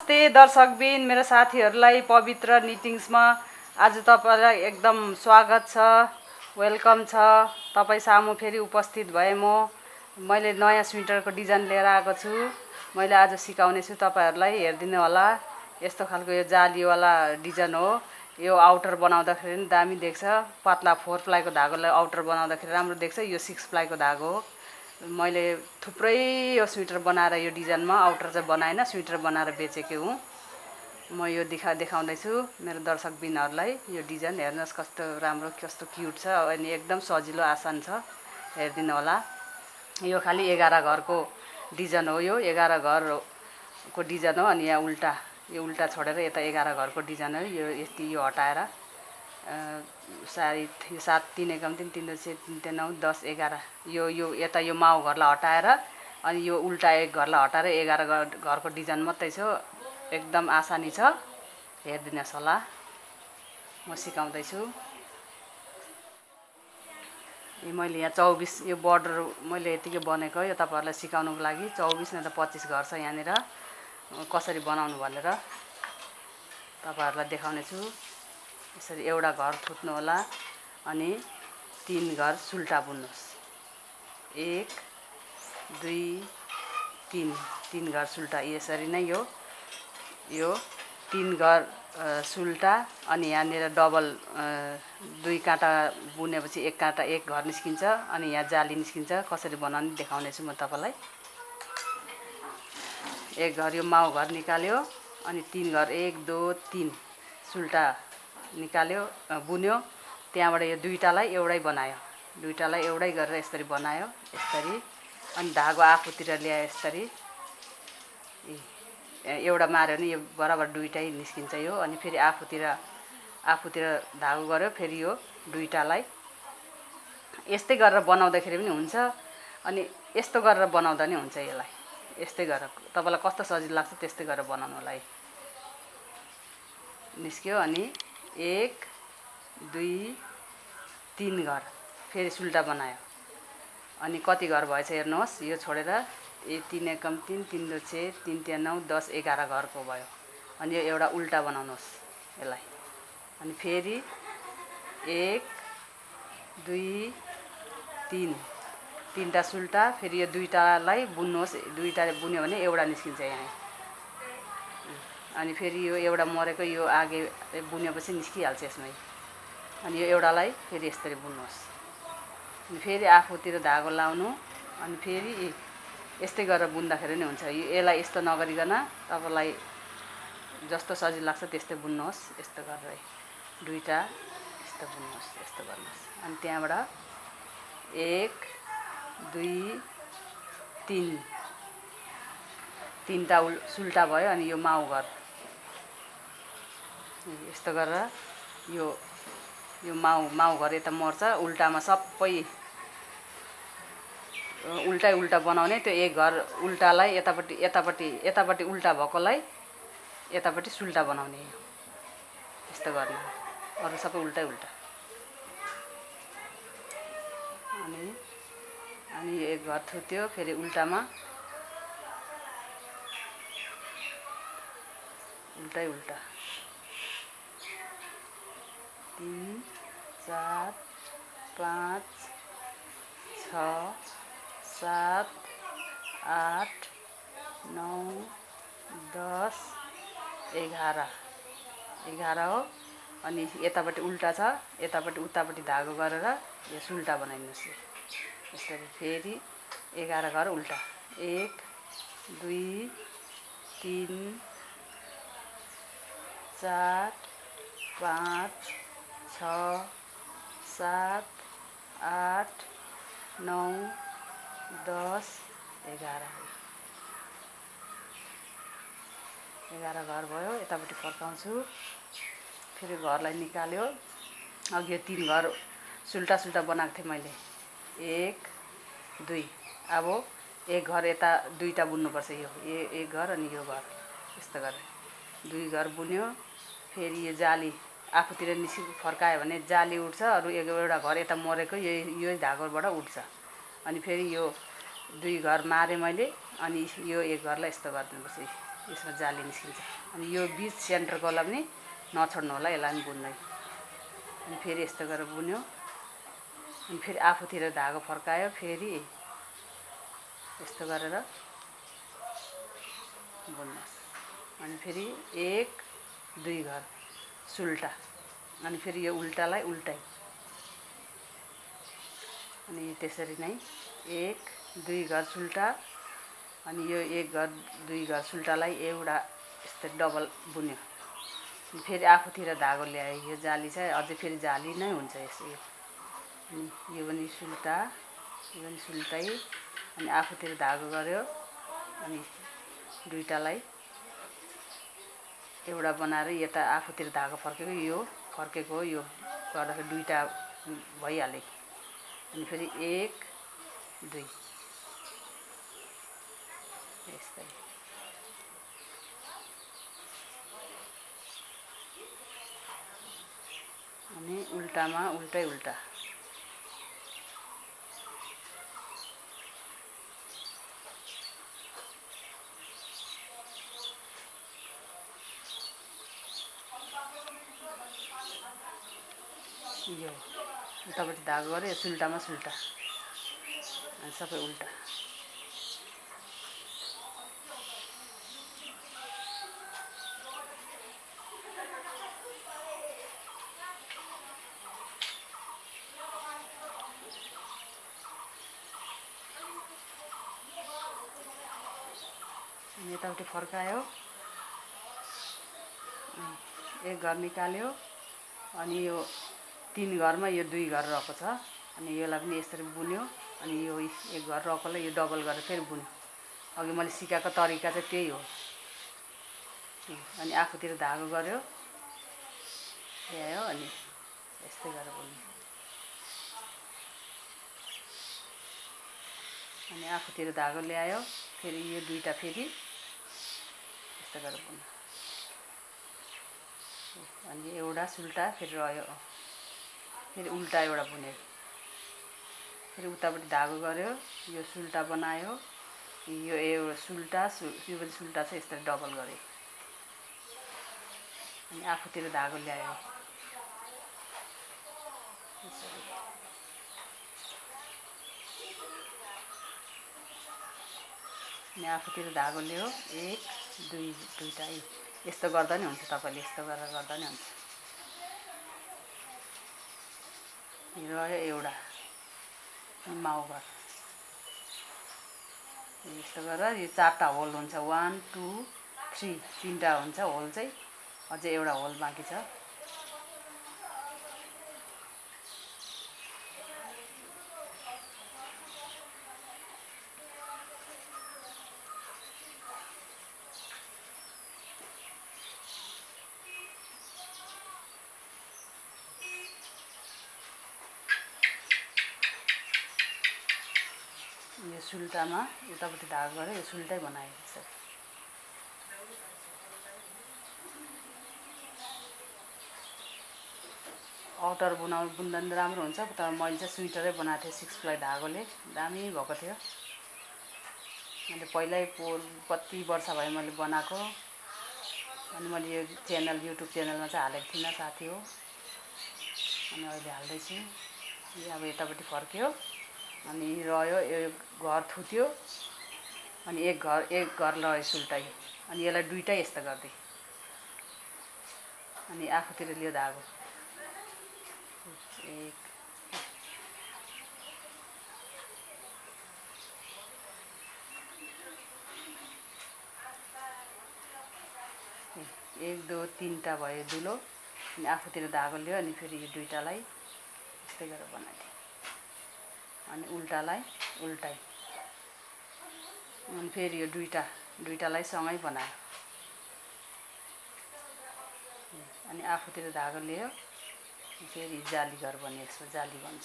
नमस्ते दर्शकबिन, मेरो साथीहरूलाई पवित्र निटिङ्समा आज तपाईलाई एकदम स्वागत छ, वेलकम छ। तपाईँ सामु फेरि उपस्थित भए मैले नयाँ स्वेटरको डिजाइन लिएर आएको छु। मैले आज सिकाउने छु तपाईहरूलाई, हेरिदिनु होला। यस्तो खालको यो जालीवाला डिजाइन हो। यो आउटर बनाउँदाखेरि पनि दामी देख्छ। पातला 4 प्लाईको धागोलाई आउटर बनाउँदाखेरि राम्रो देख्छ। यो 6 प्लाईको धागो हो। मैले थुप्रै यो स्वेटर बनाएर यो डिजाइनमा आउटर चाहिँ बनाएन, स्वेटर बनाएर बेचेको हुँ। म यो देखाउँदैछु मेरो दर्शकबिनहरूलाई। यो डिजाइन हेर्नुहोस् कस्तो राम्रो, कस्तो क्युट छ अनि एकदम सजिलो आसान छ, हेरिदिनु होला। यो खालि 11 घरको डिजाइन हो। यो 11 घरको डिजाइन हो। अनि यहाँ यो उल्टा छोडेर यता 11 घरको डिजाइन हो। यो यति यो हटाएर सायद यो 7 3 एकम 3 3 2 6 3 9 10 11 यो यता यो माउ घरलाई हटाएर अनि यो उल्टा एक घरलाई हटाएर 11 घरको डिजाइन मात्रै छ। एकदम आसानी छ, हेरिदिनुहोस् होला। म सिकाउँदैछु। मैले यहाँ 24 यो बर्डर मैले यतिकै बनेको, यो तपाईँहरूलाई सिकाउनुको लागि। 24 न त 25 घर छ यहाँनिर, कसरी बनाउनु भनेर तपाईँहरूलाई देखाउने छु। यसरी एउटा घर थुत्नु होला अनि 3 घर सुल्टा बुन्नुहोस्। 1 2 3 घर सुल्टा। यसरी नै यो 3 घर सुल्टा अनि यहाँनिर डबल 2 काँटा बुनेपछि 1 काँटा 1 घर निस्किन्छ अनि यहाँ जाली निस्किन्छ। कसरी बनाउने देखाउने छु म तपाईँलाई। 1 घर यो माउ घर निकाल्यो अनि 3 घर 1 2 3 सुल्टा निकाल्यो, बुन्यो। त्यहाँबाट यो दुईटालाई एउटै बनायो, दुईटालाई एउटै गरेर यसरी बनायो, यसरी। अनि धागो आफूतिर ल्यायो यसरी। एउटा मार्यो भने यो बराबर दुईटै निस्किन्छ यो। अनि फेरि आफूतिर धागो गर्यो, फेरि यो दुईटालाई यस्तै गरेर बनाउँदाखेरि पनि हुन्छ अनि यस्तो गरेर बनाउँदा नि हुन्छ। यसलाई यस्तै गरेर तपाईँलाई कस्तो सजिलो लाग्छ त्यस्तै गरेर बनाउनुलाई। निस्क्यो अनि 1 2 3 घर फेरि सुल्टा बनायो। अनि कति घर भएछ हेर्नुहोस्। यो छोडेर 3 एकम 3 3 2 6 3 3 9 10 11 घरको भयो। अनि यो एउटा उल्टा बनाउनुहोस् यसलाई। अनि फेरि 1 2 3 3टा सुल्टा, फेरि यो दुईटालाई बुन्नुहोस्। दुईटा बुन्यो भने एउटा निस्किन्छ यहाँ। अनि फेरि यो एउटा मरेको यो आगे बुनेपछि निस्किहाल्छ यसमै। अनि यो एउटालाई फेरि यसरी बुन्नुहोस्। अनि फेरि आफूतिर धागो लाउनु अनि फेरि यस्तै गरेर बुन्दाखेरि नि हुन्छ। यसलाई यस्तो नगरिकन तपाईँलाई जस्तो सजिलो लाग्छ त्यस्तै बुन्नुहोस्। यस्तो गरेर दुईटा यस्तो बुन्नुहोस्, यस्तो गर्नुहोस्। अनि त्यहाँबाट 1 2 3 3टा सुल्टा भयो। अनि यो माउ घर यस्तो गरेर यो माउ घर यता मर्छ। उल्टामा सबै उल्टा बनाउने। त्यो 1 घर उल्टालाई यतापट्टि उल्टा भएकोलाई यतापट्टि सुल्टा बनाउने। यस्तो गर्ने, अरू सबै उल्टा। अनि 1 घर थुत्यो, फेरि उल्टामा उल्टा 3 4 5 6 7 8 9 10 11 हो। अनि यतापट्टि उल्टा छ, यतापट्टि उतापट्टि धागो गरेर यो सुल्टा बनाइदिनुहोस्। यसरी फेरि 11 घर उल्टा। 1 2 3 4 5 6 7 8 9 10 11 घर भयो। यतापट्टि फर्काउँछु। फेरि घरलाई निकाल्यो। अघि यो 3 घर सुल्टा बनाएको थिएँ मैले। 1 2 अब 1 घर यता दुईटा बुन्नुपर्छ। यो 1 घर अनि यो घर यस्तो गरेर 2 घर बुन्यो। फेरि यो जाली आफूतिर फर्कायो भने जाली उठ्छ। अरू एउटा घर यता मरेको यो धागोबाट उठ्छ। अनि फेरि यो 2 घर मारेँ मैले। अनि यो 1 घरलाई यस्तो गरिदिनुपर्छ। यसमा जाली निस्किन्छ। अनि यो बीच सेन्टरकोलाई पनि नछोड्नु होला, यसलाई पनि बुन्दै। अनि फेरि यस्तो गरेर बुन्यो। अनि फेरि आफूतिर धागो फर्कायो, फेरि यस्तो गरेर बुन्नुहोस्। अनि फेरि 1 2 घर सुल्टा। अनि फेरि यो उल्टालाई उल्टाइ। अनि त्यसरी नै 1 2 घर सुल्टा। अनि यो 1 घर 2 घर सुल्टालाई एउटा यस्तो डबल बुन्यो। अनि फेरि आफूतिर धागो ल्यायो। यो जाली चाहिँ अझै फेरि जाली नै हुन्छ यसो। अनि यो पनि सुल्टा, यो पनि सुल्टाइ। अनि आफूतिर धागो गर्यो। अनि दुईटालाई एउटा बनाएर यता आफूतिर धागो फर्केको यो गर्दाखेरि दुईटा भइहाल्यो। अनि फेरि 1 2 यस्तै। अनि उल्टामा उल्टै उल्टा। यो उतापट्टि धागो गऱ्यो, सुल्टामा सुल्टा। अनि सबै उल्टा। यतापट्टि फर्कायो, 1 घर निकाल्यो। अनि यो 3 घरमा यो 2 घर रहेको छ। अनि यसलाई पनि यसरी बुन्यो। अनि यो 1 घर रहेकोलाई यो डबल गरेर फेरि बुन्यो। अघि मैले सिकाएको तरिका चाहिँ त्यही हो। अनि आफूतिर धागो गर्यो, ल्यायो। अनि यस्तै गरेर बुन्यो। अनि आफूतिर धागो ल्यायो, फेरि यो दुईटा फेरि यस्तो गरेर बुन्यो। अनि एउटा सुल्टा फेरि रह्यो, फेरि उल्टा एउटा बुन्यो। फेरि उतापट्टि धागो गर्यो, यो सुल्टा बनायो। यो एउटा सुल्टा, यो पनि सुल्टा चाहिँ यस्तो डबल गर्यो। अनि आफूतिर धागो ल्यायो। अनि आफूतिर धागो ल्यायो, 1 2 दुईटा। यस्तो गर्दा नि हुन्छ, तपाईँले यस्तो गरेर गर्दा नि हुन्छ। रह्यो एउटा माउघर। यस्तो गरेर यो 4टा होल हुन्छ। 1 2 3 3टा हुन्छ होल चाहिँ। अझै एउटा होल बाँकी छ। यो सुल्टामा यतापट्टि धागो गरेर यो सुल्टै बनायो। आउटर बुन्दा पनि राम्रो हुन्छ। तर मैले चाहिँ स्वेटरै बनाएको थिएँ 6 प्लाई धागोले। दामी भएको थियो। मैले पहिल्यै कति वर्ष भयो मैले बनाएको। अनि मैले यो च्यानल युट्युब च्यानलमा चाहिँ हालेको थिइनँ, साथी हो। अनि अहिले हाल्दैछु। यो अब यतापट्टि फर्क्यो। अनि रह्यो, यो घर थुत्यो। अनि 1 घर रह्यो सुल्टाइ। अनि यसलाई दुईटा यस्तो गर्दै। अनि आफूतिर लियो धागो, 1 2 3टा भयो दुलो। अनि आफूतिर धागो लियो। अनि फेरि यो दुईटालाई यस्तै गरेर बनाइदियो। अनि उल्टालाई उल्टाइ। अनि फेरि यो दुईटालाई सँगै बनायो। अनि आफूतिर धागो लियो, फेरि जाली घर बन्यो। यसमा जाली बन्छ।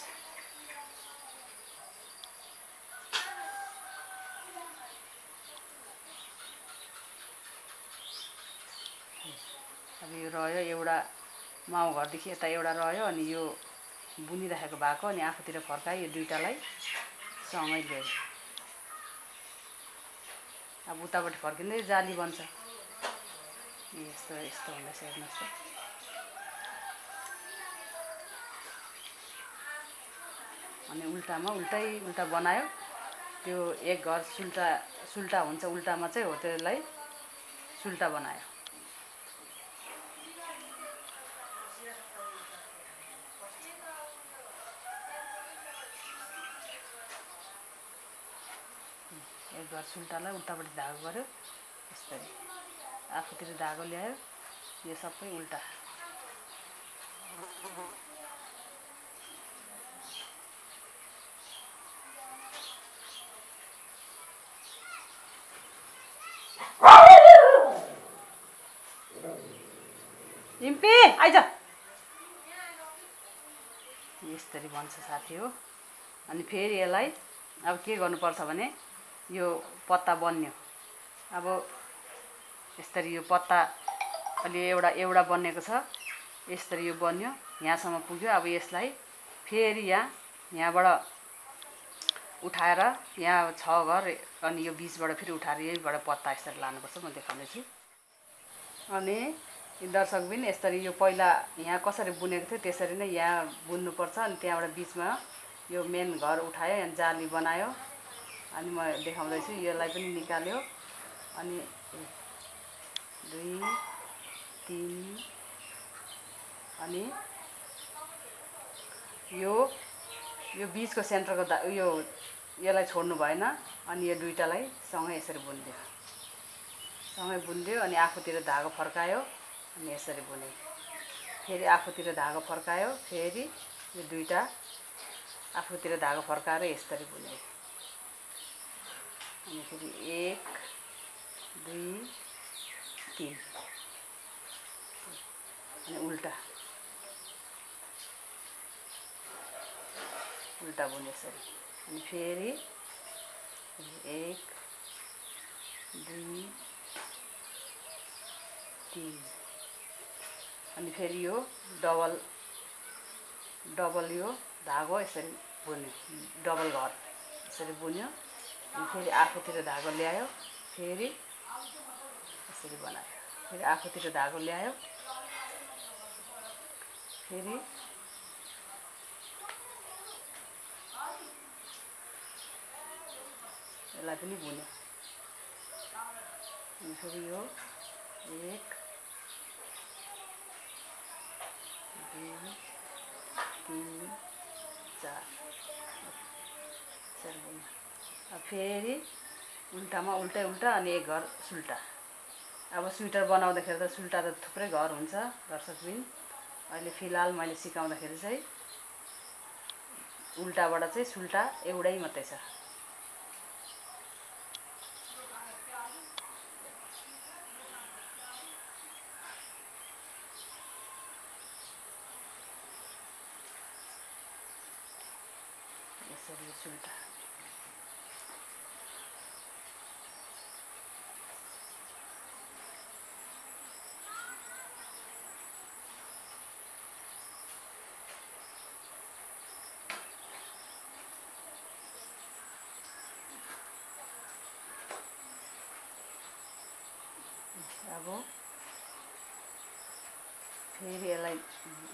अब यो रह्यो एउटा माउघरदेखि यता एउटा रह्यो। अनि यो बुनिराखेको भएको। अनि आफूतिर फर्कायो, यो दुईटालाई सँगै ल्यायो। अब उतापट्टि फर्किँदै जाली बन्छ। यस्तो हुँदैछ हेर्नुहोस् त। अनि उल्टामा उल्टा बनायो। त्यो एक घर सुल्टा हुन्छ उल्टामा चाहिँ हो, त्यसलाई सुल्टा बनायो। एक घर सुल्टालाई उल्टापट्टि धागो गर्यो यसरी, आफूतिर धागो ल्यायो, यो सबै उल्टा। इम्पी आइज, यसरी बन्छ साथी हो। अनि फेरि यसलाई अब के गर्नुपर्छ भने यो पत्ता बन्यो। अब यसरी यो पत्ता अलि एउटा बनेको छ, यसरी यो बन्यो, यहाँसम्म पुग्यो। अब यसलाई फेरि यहाँबाट उठाएर यहाँ 6 घर, अनि यो बिचबाट फेरि उठाएर यहीबाट पत्ता यसरी लानुपर्छ। म देखाउँदैछु। अनि दर्शकबिन यसरी यो पहिला यहाँ कसरी बुनेको थियो त्यसरी नै यहाँ बुन्नुपर्छ। अनि त्यहाँबाट बिचमा यो मेन घर उठायो, यहाँ जाली बनायो। अनि म देखाउँदैछु, यसलाई पनि निकाल्यो। अनि 2 3, अनि यो बिचको सेन्टरको यसलाई छोड्नु भएन। अनि यो दुईटालाई सँगै यसरी बुनिदियो, अनि आफूतिर धागो फर्कायो, अनि यसरी बुने। फेरि आफूतिर धागो फर्कायो, फेरि यो दुईटा आफूतिर धागो फर्काएर यसरी बुने। अनि फेरि 1 2 3, अनि उल्टा बुने यसरी। अनि फेरि 1 2 3, अनि फेरि यो डबल यो धागो यसरी बुन्यो, डबल घर यसरी बुन्यो। अनि फेरि आफूतिर धागो ल्यायो, फेरि यसरी बनायो। फेरि आफूतिर धागो ल्यायो, फेरि यसलाई पनि बुन्यो। अनि फेरि यो 1 2 3 4 यसरी बुन्यो। अब फेरि उल्टामा उल्टा, अनि एक घर सुल्टा। अब स्वेटर बनाउँदाखेरि त सुल्टा त थुप्रै घर हुन्छ दर्शकबिन। अहिले फिलहाल मैले सिकाउँदाखेरि चाहिँ उल्टाबाट चाहिँ सुल्टा एउटै मात्रै छ। यसरी सुल्टा। अब फेरि यसलाई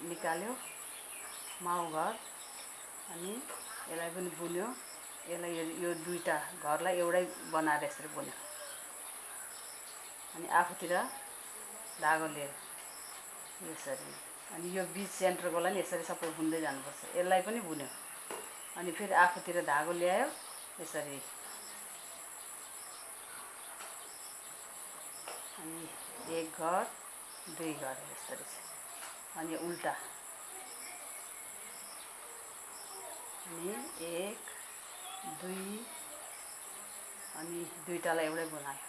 निकाल्यो माउ घर, अनि यसलाई पनि बुन्यो। यसलाई यो दुईटा घरलाई एउटै बनाएर यसरी बुन्यो। अनि आफूतिर धागो लियो यसरी। अनि यो बिच सेन्टरकोलाई नि यसरी सबै बुन्दै जानुपर्छ। यसलाई पनि बुन्यो, अनि फेरि आफूतिर धागो ल्यायो यसरी। अनि 1 घर 2 घर यसरी छ। अनि उल्टा, अनि 1 2, अनि दुईटालाई एउटै बनायो।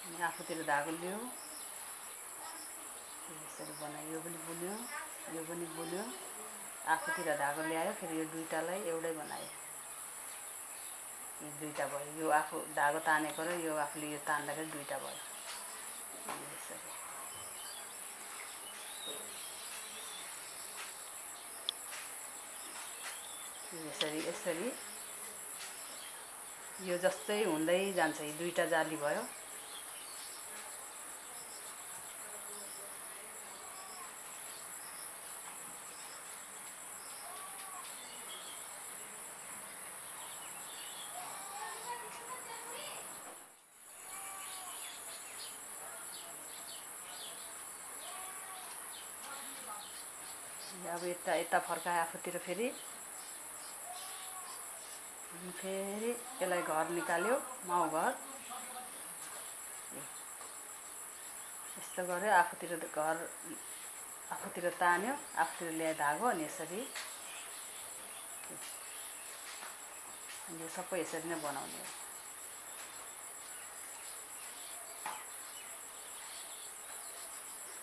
अनि आफूतिर धागो लियो यसरी बनायो। यो पनि बुन्यो, यो पनि बुन्यो, आफूतिर धागो ल्यायो, फेरि यो दुईटालाई एउटै बनायो। यो दुईटा भयो, यो आफू धागो तानेको र यो आफूले यो तान्दाखेरि दुईटा भयो। यसरी यसरी यो जस्तै हुँदै जान्छ। यो दुईटा जाली भयो, अब यता फर्काए आफूतिर फेरि यसलाई घर निकाल्यो माउ घर यस्तो गर्यो आफूतिर तान्यो आफूतिर ल्याए धागो अनि यसरी यो सबै यसरी नै बनाउने हो।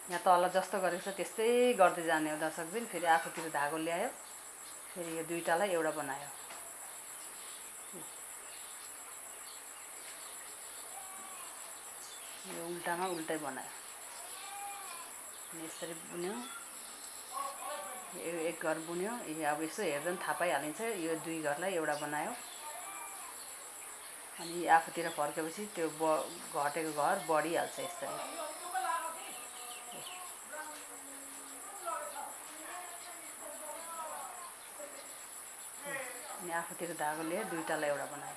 यहाँ तल जस्तो गरेको छ त्यस्तै गर्दै जाने हो दर्शकबिन। फेरि आफूतिर धागो ल्यायो फेरि यो दुईटालाई एउटा बनायो। यो उल्टामा उल्टै बनायो अनि यसरी बुन्यो। एक घर बुन्यो। अब यसो हेर्दा पनि थाहा पाइहालिन्छ यो दुई घरलाई एउटा बनायो। अनि आफूतिर फर्केपछि त्यो घटेको घर बढिहाल्छ यसरी। अनि आफूतिर धागो लिएर दुईटालाई एउटा बनायो।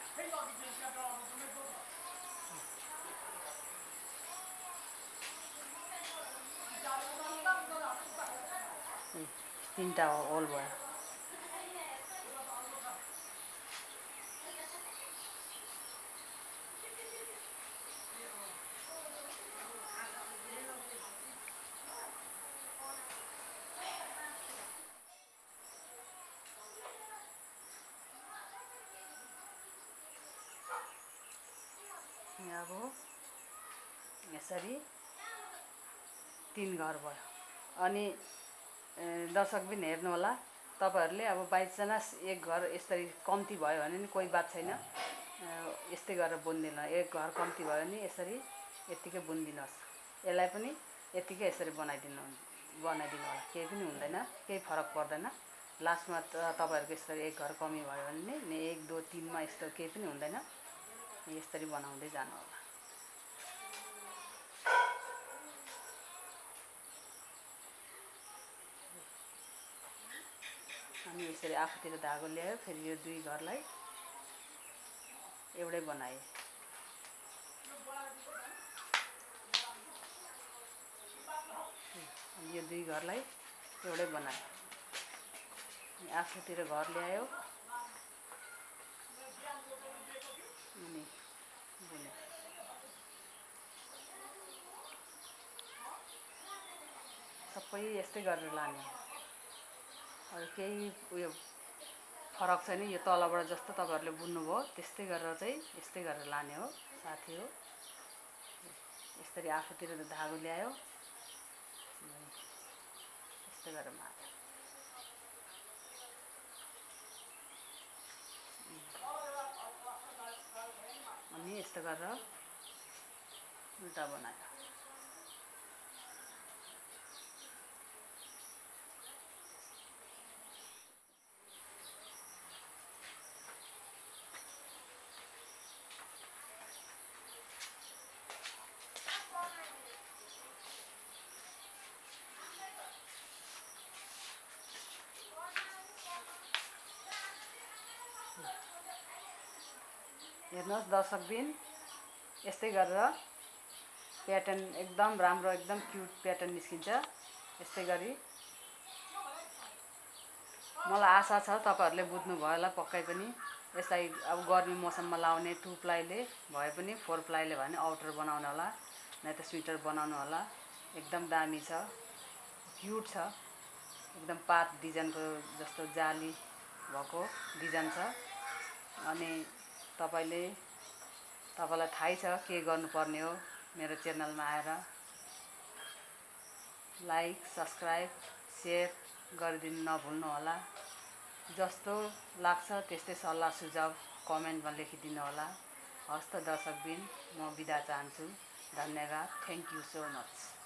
तीनटा होल भयो। अब यसरी तीन घर भयो। अनि दर्शकबिन हेर्नु होला तपाईहरुले अब बाइ चान्स एक घर यसरी कम्ती भयो भने नि कोही बात छैन। यस्तै गरेर बुन्दिन। एक घर कम्ती भयो भने यसरी यतिकै बुन्दिनुहोस्। यसलाई पनि यतिकै यसरी बनाइदिनु होला। केही पनि हुँदैन, केही फरक पर्दैन। लास्टमा तपाईहरुको यसरी एक घर कमी भयो भने नि 1 2 3 मा यस्तो केही पनि हुँदैन। यसरी बनाउँदै जानु होला। अनि यसरी आफूतिर धागो ल्यायो फेरि यो दुई घरलाई एउटै बनाए। अनि यो दुई घरलाई एउटै बनायो। अनि आफूतिर घर ल्यायो अनि बुन्यो। सबै यस्तै गरेर लाने। अरू केही उयो फरक छैन। यो तलबाट जस्तो तपाईहरुले बुन्नुभयो त्यस्तै गरेर चाहिँ यस्तै गरेर लाने हो साथी हो। यसरी आफूतिर धागो ल्यायो यस्तै गरेर मार्यो। अनि यस्तो गरेर उल्टा बनायो। हेर्नुहोस् दर्शकबिन यस्तै गरेर प्याटर्न एकदम राम्रो एकदम क्युट प्याटर्न निस्किन्छ। यस्तै गरी मलाई आशा छ तपाईहरुले बुझ्नुभयो होला पक्कै पनि। यसलाई अब गर्मी मौसममा लाउने 2 प्लाईले भए पनि 4 प्लाईले भने आउटर बनाउनु होला नै त स्वेटर बनाउनु होला। एकदम दामी छ, क्युट छ। एकदम पात डिजाइनको जस्तो जाली भएको डिजाइन छ। अनि तपाईलाई थाहै छ के गर्नुपर्ने हो। मेरो च्यानलमा आएर लाइक सब्स्क्राइब शेयर गरिदिनु नभुल्नु होला। जस्तो लाग्छ त्यस्तै सल्लाह सुझाव कमेन्टमा लेखिदिनु होला। हस्त दर्शकबिन म बिदा चाहन्छु। धन्यवाद। Thank you so much.